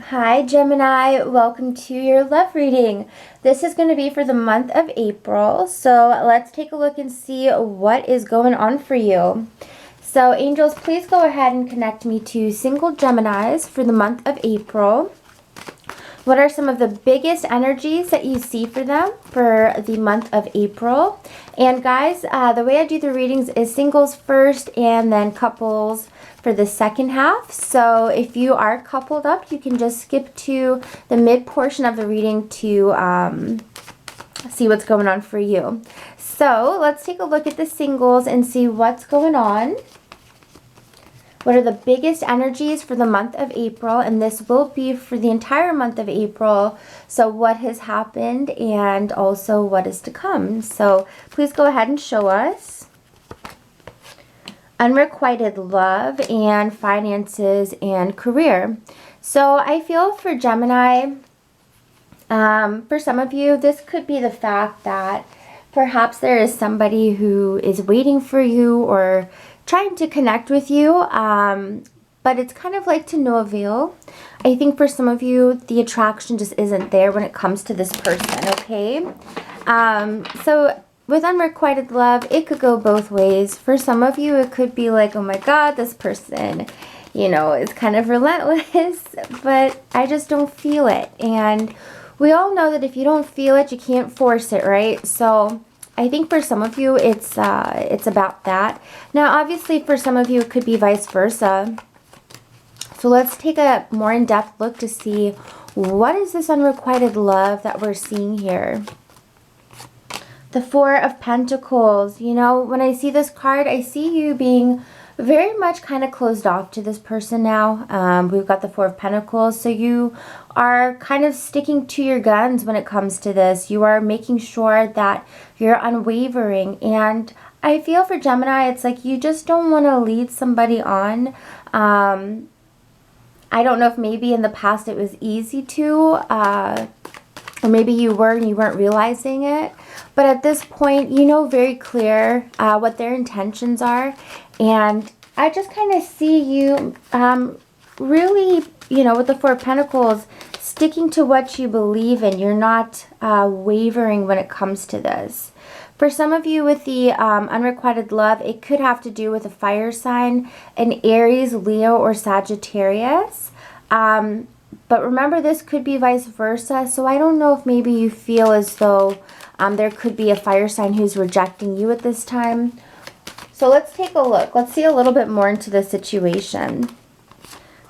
Hi Gemini, welcome to your love reading. This is going to be for the month of April, so let's take a look and see what is going on for you. So angels, please go ahead and connect me to single Geminis for the month of April. What are some of the biggest energies that you see for them for the month of April? And guys, the way I do the readings is singles first and then couples for the second half. So if you are coupled up, you can just skip to the mid portion of the reading to see what's going on for you. So let's take a look at the singles and see what's going on. What are the biggest energies for the month of April? And this will be for the entire month of April. So what has happened and also what is to come. So please go ahead and show us. Unrequited love and finances and career. So I feel for Gemini, for some of you, this could be the fact that perhaps there is somebody who is waiting for you or trying to connect with you, but it's kind of like to no avail. I think for some of you, the attraction just isn't there when it comes to this person, okay? So with unrequited love, it could go both ways. For some of you, it could be like, oh my God, this person, you know, is kind of relentless, but I just don't feel it. And we all know that if you don't feel it, you can't force it, right? So I think for some of you, it's about that. Now, obviously, for some of you, it could be vice versa. So let's take a more in-depth look to see what is this unrequited love that we're seeing here. The Four of Pentacles. You know, when I see this card, I see you being very much kind of closed off to this person now. We've got the Four of Pentacles. So you are kind of sticking to your guns when it comes to this. You are making sure that you're unwavering. And I feel for Gemini, it's like you just don't want to lead somebody on. I don't know if maybe in the past it was easy to, or maybe you were and you weren't realizing it. But at this point, you know very clear what their intentions are. And I just kind of see you really, you know, with the Four of Pentacles, sticking to what you believe in. You're not wavering when it comes to this. For some of you with the unrequited love, it could have to do with a fire sign, an Aries, Leo, or Sagittarius. But remember, this could be vice versa. So I don't know if maybe you feel as though there could be a fire sign who's rejecting you at this time. So let's take a look. Let's see a little bit more into the situation.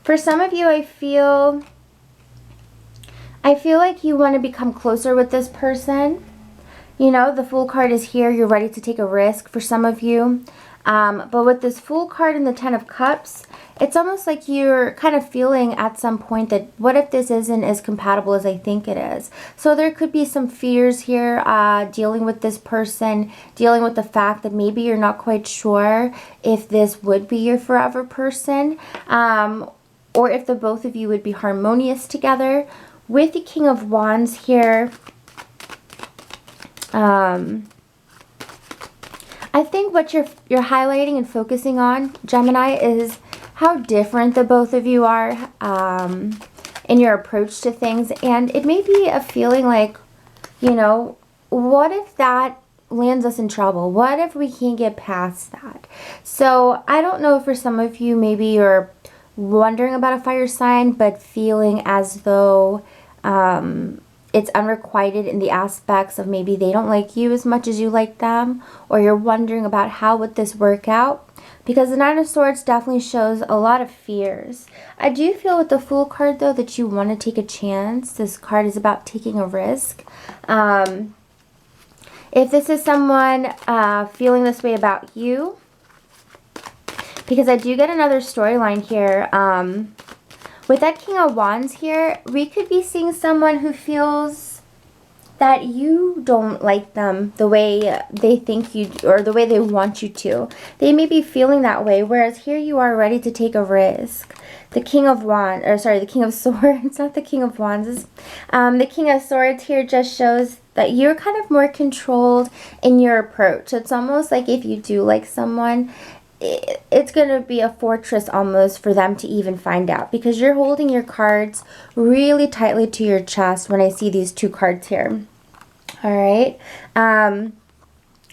For some of you, I feel like you want to become closer with this person. You know, the Fool card is here. You're ready to take a risk for some of you. But with this Fool card and the Ten of Cups, it's almost like you're kind of feeling at some point that what if this isn't as compatible as I think it is? So there could be some fears here dealing with this person, dealing with the fact that maybe you're not quite sure if this would be your forever person, or if the both of you would be harmonious together. With the King of Wands here, I think what you're highlighting and focusing on, Gemini, is how different the both of you are in your approach to things. And it may be a feeling like, you know, what if that lands us in trouble? What if we can't get past that? So I don't know, for some of you, maybe you're wondering about a fire sign, but feeling as though it's unrequited in the aspects of maybe they don't like you as much as you like them, or you're wondering about how would this work out. Because the Nine of Swords definitely shows a lot of fears. I do feel with the Fool card, though, that you want to take a chance. This card is about taking a risk. If this is someone feeling this way about you, because I do get another storyline here. With that King of Wands here, we could be seeing someone who feels that you don't like them the way they think you, or the way they want you to. They may be feeling that way, whereas here you are ready to take a risk. The King of Wands, or sorry, the King of Swords, not the King of Wands. The King of Swords here just shows that you're kind of more controlled in your approach. It's almost like if you do like someone, it's going to be a fortress almost for them to even find out, because you're holding your cards really tightly to your chest when I see these two cards here. All right.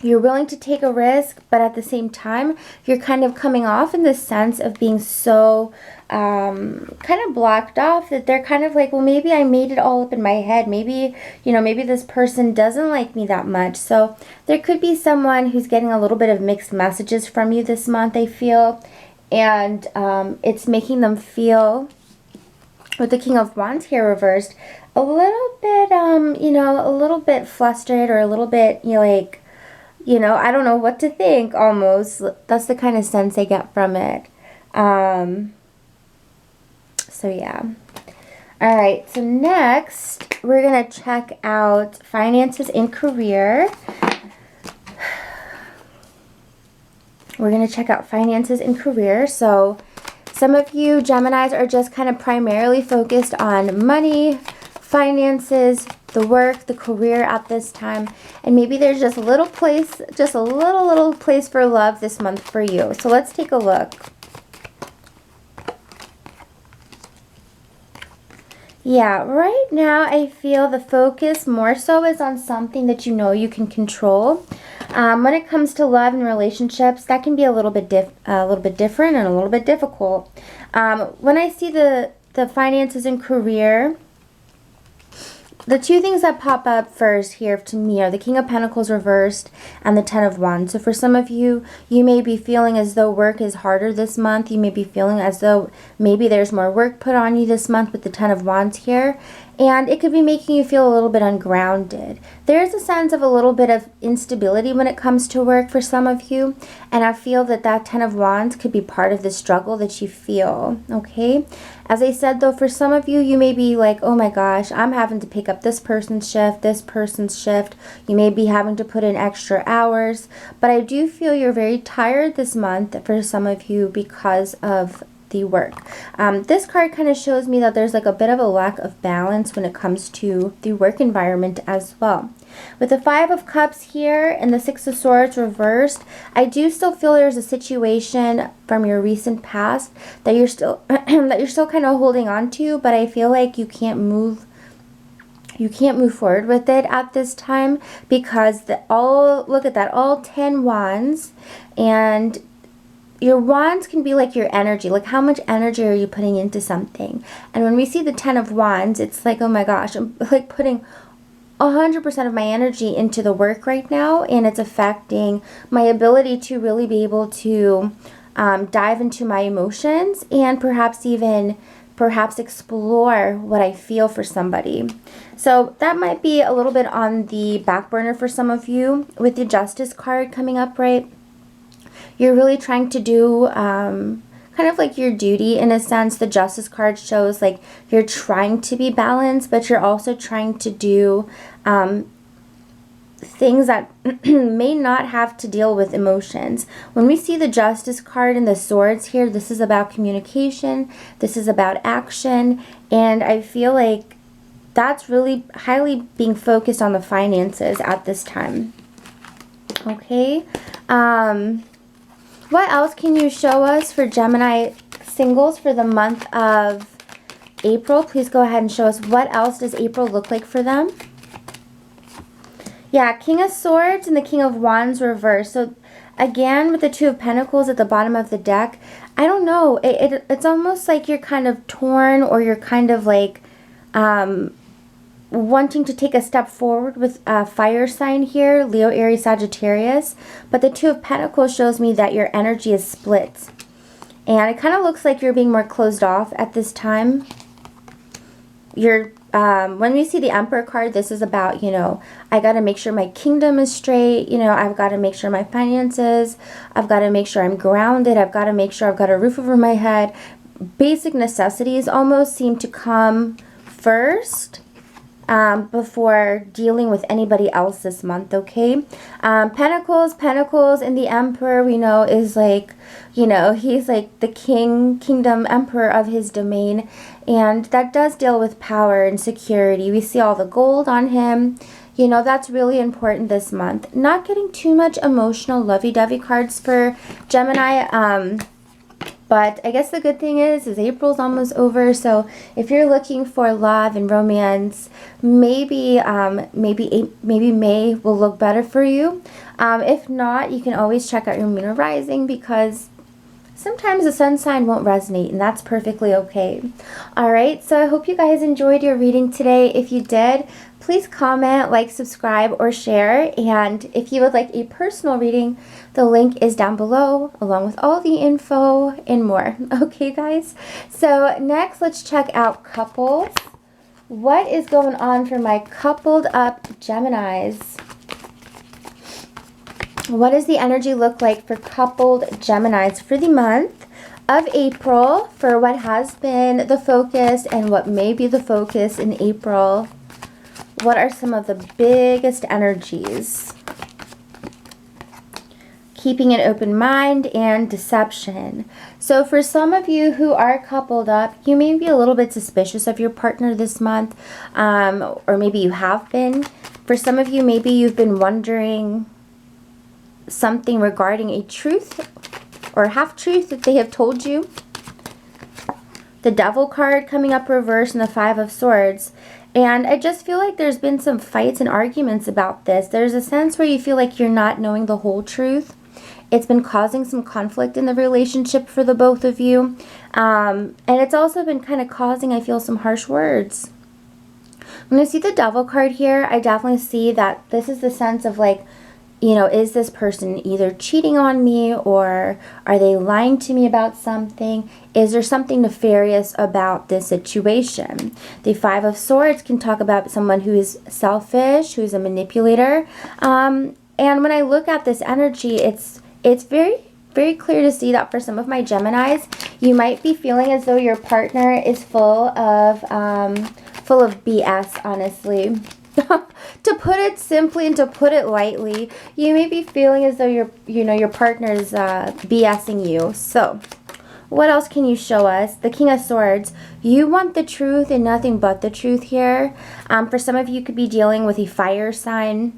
You're willing to take a risk, but at the same time, you're kind of coming off in the sense of being so kind of blocked off that they're kind of like, well, maybe I made it all up in my head. Maybe, you know, maybe this person doesn't like me that much. So there could be someone who's getting a little bit of mixed messages from you this month, I feel. And it's making them feel, with the King of Wands here reversed, a little bit, you know, a little bit flustered, or a little bit, you know, like, you know, I don't know what to think almost. That's the kind of sense I get from it. So yeah. All right, so next we're going to check out finances and career. We're going to check out finances and career. So some of you Geminis are just kind of primarily focused on money, finances, the work, the career at this time, and maybe there's just a little place, just a little place for love this month for you. So let's take a look. Yeah, right now I feel the focus more so is on something that you know you can control. When it comes to love and relationships, that can be a little bit different and a little bit difficult. When I see the finances and career, the two things that pop up first here to me are the King of Pentacles reversed and the Ten of Wands. So for some of you, you may be feeling as though work is harder this month. You may be feeling as though maybe there's more work put on you this month with the Ten of Wands here. And it could be making you feel a little bit ungrounded. There's a sense of a little bit of instability when it comes to work for some of you. And I feel that that Ten of Wands could be part of the struggle that you feel, okay? As I said, though, for some of you, you may be like, oh my gosh, I'm having to pick up this person's shift, this person's shift. You may be having to put in extra hours. But I do feel you're very tired this month for some of you because of the work. This card kind of shows me that there's like a bit of a lack of balance when it comes to the work environment as well. With the Five of Cups here and the Six of Swords reversed, I do still feel there's a situation from your recent past that you're still kind of holding on to, but I feel like you can't move forward with it at this time, because look at that, all 10 wands, and your wands can be like your energy, like how much energy are you putting into something. And when we see the 10 of wands, it's like, oh my gosh, I'm like putting 100% of my energy into the work right now, and it's affecting my ability to really be able to dive into my emotions and perhaps explore what I feel for somebody. So that might be a little bit on the back burner for some of you. With the Justice card coming up, right? You're really trying to do kind of like your duty in a sense. The Justice card shows like you're trying to be balanced, but you're also trying to do things that may not have to deal with emotions. When we see the Justice card and the Swords here, this is about communication, this is about action, and I feel like that's really highly being focused on the finances at this time. Okay. What else can you show us for Gemini singles for the month of April? Please go ahead and show us what else does April look like for them. Yeah, King of Swords and the King of Wands reversed. So again, with the Two of Pentacles at the bottom of the deck, I don't know. It's almost like you're kind of torn, or you're kind of like wanting to take a step forward with a fire sign here, Leo, Aries, Sagittarius. But the Two of Pentacles shows me that your energy is split. And it kind of looks like you're being more closed off at this time. When we see the Emperor card, this is about, you know, I got to make sure my kingdom is straight. You know, I've got to make sure my finances, I've got to make sure I'm grounded. I've got to make sure I've got a roof over my head. Basic necessities almost seem to come first before dealing with anybody else this month, okay? Pentacles, and the Emperor, we know, is like, you know, he's like the kingdom emperor of his domain, and that does deal with power and security. We see all the gold on him. You know, that's really important this month. Not getting too much emotional lovey-dovey cards for Gemini. But I guess the good thing is April's almost over. So if you're looking for love and romance, maybe May will look better for you. If not, you can always check out your moon or rising, because sometimes the sun sign won't resonate, and that's perfectly okay. Alright, so I hope you guys enjoyed your reading today. If you did, please comment, like, subscribe, or share. And if you would like a personal reading, the link is down below, along with all the info and more. Okay, guys? So next, let's check out couples. What is going on for my coupled up Geminis? What does the energy look like for coupled Geminis for the month of April, for what has been the focus and what may be the focus in April? What are some of the biggest energies? Keeping an open mind and deception. So for some of you who are coupled up, you may be a little bit suspicious of your partner this month, or maybe you have been. For some of you, maybe you've been wondering something regarding a truth or half-truth that they have told you. The Devil card coming up reverse and the Five of Swords. And I just feel like there's been some fights and arguments about this. There's a sense where you feel like you're not knowing the whole truth. It's been causing some conflict in the relationship for the both of you. And it's also been kind of causing, I feel, some harsh words. When I see the Devil card here, I definitely see that this is the sense of like, you know, is this person either cheating on me, or are they lying to me about something? Is there something nefarious about this situation? The Five of Swords can talk about someone who is selfish, who is a manipulator. And when I look at this energy, it's very, very clear to see that for some of my Geminis, you might be feeling as though your partner is full of BS, honestly. To put it simply and to put it lightly, you may be feeling as though your partner's BSing you. So, what else can you show us? The King of Swords. You want the truth and nothing but the truth here. For some of you, you could be dealing with a fire sign,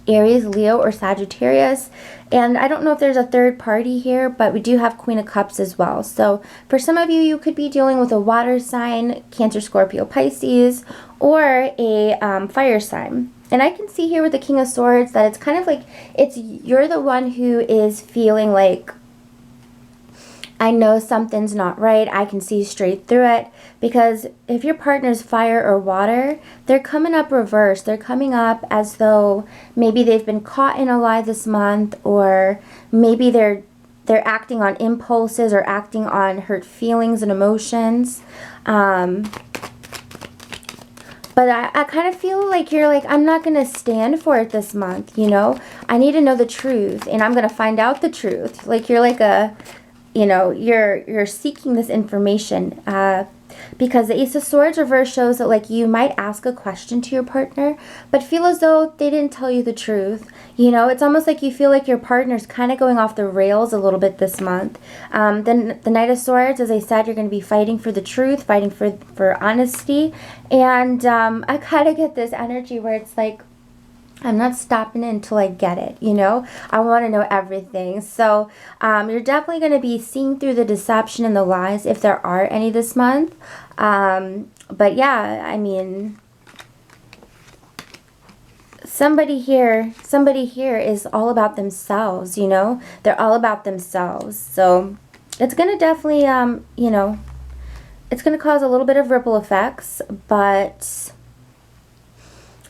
Aries, Leo, or Sagittarius. And I don't know if there's a third party here, but we do have Queen of Cups as well. So for some of you, you could be dealing with a water sign, Cancer, Scorpio, Pisces, or a fire sign. And I can see here with the King of Swords that it's kind of like you're the one who is feeling like, I know something's not right. I can see straight through it. Because if your partner's fire or water, they're coming up reverse. They're coming up as though maybe they've been caught in a lie this month, or maybe they're acting on impulses or acting on hurt feelings and emotions. But I kind of feel like you're like, I'm not going to stand for it this month, you know? I need to know the truth, and I'm going to find out the truth. Like you're like you're seeking this information. Because the Ace of Swords reverse shows that like you might ask a question to your partner, but feel as though they didn't tell you the truth. You know, it's almost like you feel like your partner's kind of going off the rails a little bit this month. Then the Knight of Swords, as I said, you're going to be fighting for the truth, fighting for honesty. And I kind of get this energy where it's like, I'm not stopping it until I get it, you know? I want to know everything. So you're definitely going to be seeing through the deception and the lies, if there are any this month. But yeah, I mean, somebody here is all about themselves, you know? They're all about themselves. So it's going to definitely, you know, it's going to cause a little bit of ripple effects, but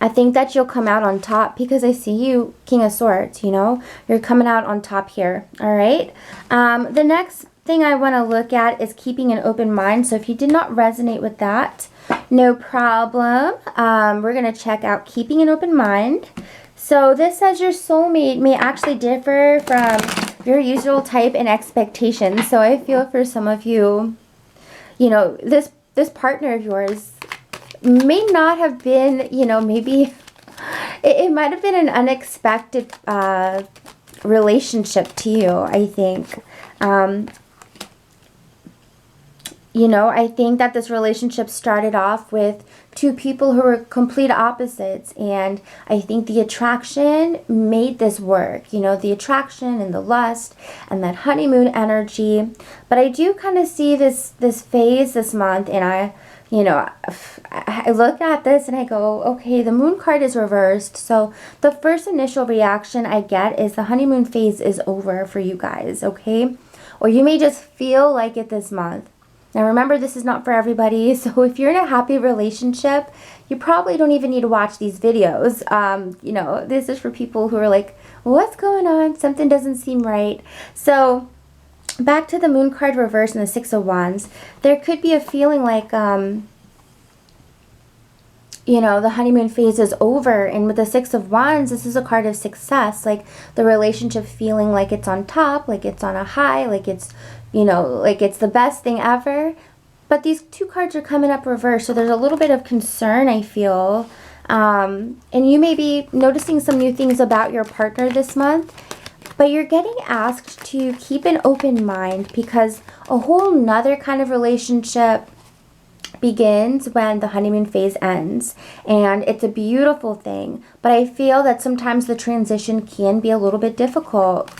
I think that you'll come out on top, because I see you, King of Swords, you know? You're coming out on top here, all right? The next thing I want to look at is keeping an open mind. So if you did not resonate with that, no problem. We're going to check out keeping an open mind. So this says your soulmate may actually differ from your usual type and expectations. So I feel for some of you, you know, this partner of yours may not have been, you know, maybe it might have been an unexpected relationship to you, I think. You know, I think that this relationship started off with two people who were complete opposites, and I think the attraction made this work. You know, the attraction and the lust and that honeymoon energy. But I do kind of see this phase this month, and I look at this and I go, okay, the moon card is reversed. So the first initial reaction I get is the honeymoon phase is over for you guys, okay? Or you may just feel like it this month. Now remember, this is not for everybody, so if you're in a happy relationship, you probably don't even need to watch these videos. You know, this is for people who are like, what's going on? Something doesn't seem right. So back to the moon card reverse and the Six of Wands, there could be a feeling like, you know, the honeymoon phase is over. And with the Six of Wands, this is a card of success, like the relationship feeling like it's on top, like it's on a high, like it's, you know, like it's the best thing ever. But these two cards are coming up reversed, so there's a little bit of concern, I feel. And you may be noticing some new things about your partner this month, but you're getting asked to keep an open mind, because a whole nother kind of relationship begins when the honeymoon phase ends, and it's a beautiful thing. But I feel that sometimes the transition can be a little bit difficult.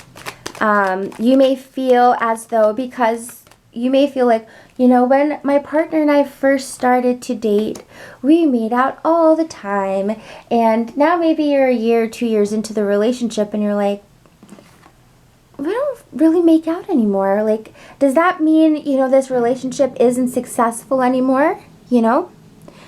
You may feel as though, because you may feel like, you know, when my partner and I first started to date, we made out all the time, and now maybe you're a year, 2 years into the relationship and you're like, we don't really make out anymore. Like, does that mean, you know, this relationship isn't successful anymore? You know?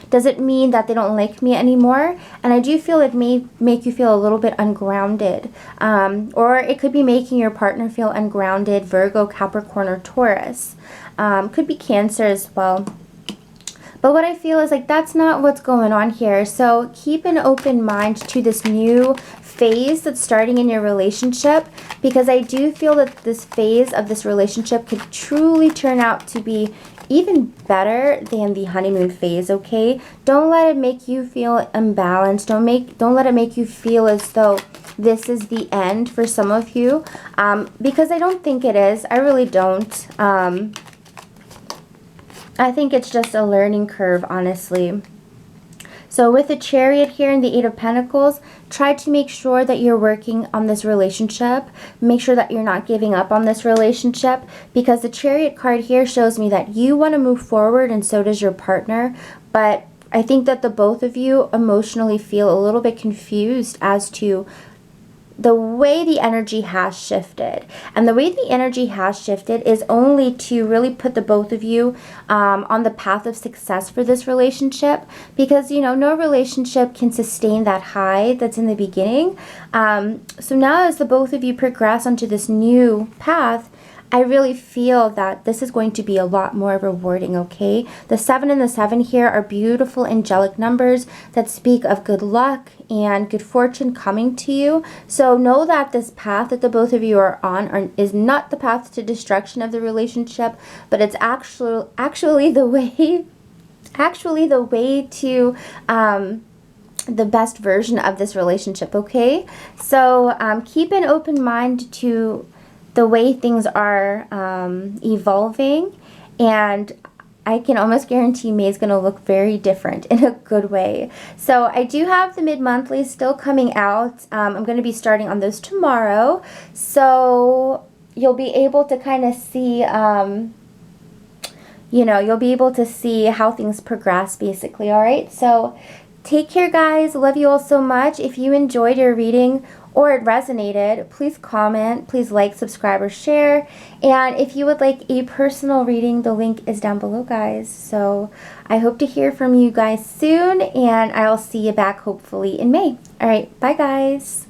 Does it mean that they don't like me anymore? And I do feel it may make you feel a little bit ungrounded. Or it could be making your partner feel ungrounded, Virgo, Capricorn, or Taurus. Could be Cancer as well. But what I feel is like that's not what's going on here. So keep an open mind to this new phase that's starting in your relationship, because I do feel that this phase of this relationship could truly turn out to be even better than the honeymoon phase, okay? Don't let it make you feel imbalanced. Don't let it make you feel as though this is the end for some of you, because I don't think it is. I really don't. I think it's just a learning curve, honestly. So with the Chariot here and the Eight of Pentacles, try to make sure that you're working on this relationship. Make sure that you're not giving up on this relationship, because the Chariot card here shows me that you want to move forward and so does your partner. But I think that the both of you emotionally feel a little bit confused as to the way the energy has shifted. And the way the energy has shifted is only to really put the both of you on the path of success for this relationship, because, you know, no relationship can sustain that high that's in the beginning. So now as the both of you progress onto this new path, I really feel that this is going to be a lot more rewarding, okay? The 7 and the 7 here are beautiful angelic numbers that speak of good luck and good fortune coming to you. So know that this path that the both of you are on is not the path to destruction of the relationship, but it's actually the way to the best version of this relationship, okay? So keep an open mind to the way things are evolving, and I can almost guarantee May is going to look very different in a good way. So I do have the mid-monthlies still coming out. I'm going to be starting on those tomorrow, so you'll be able to kind of see, you know, you'll be able to see how things progress, basically. All right, so take care, guys. Love you all so much. If you enjoyed your reading or it resonated, please comment, please like, subscribe, or share. And if you would like a personal reading, the link is down below, guys. So I hope to hear from you guys soon, and I'll see you back hopefully in May. All right, bye, guys.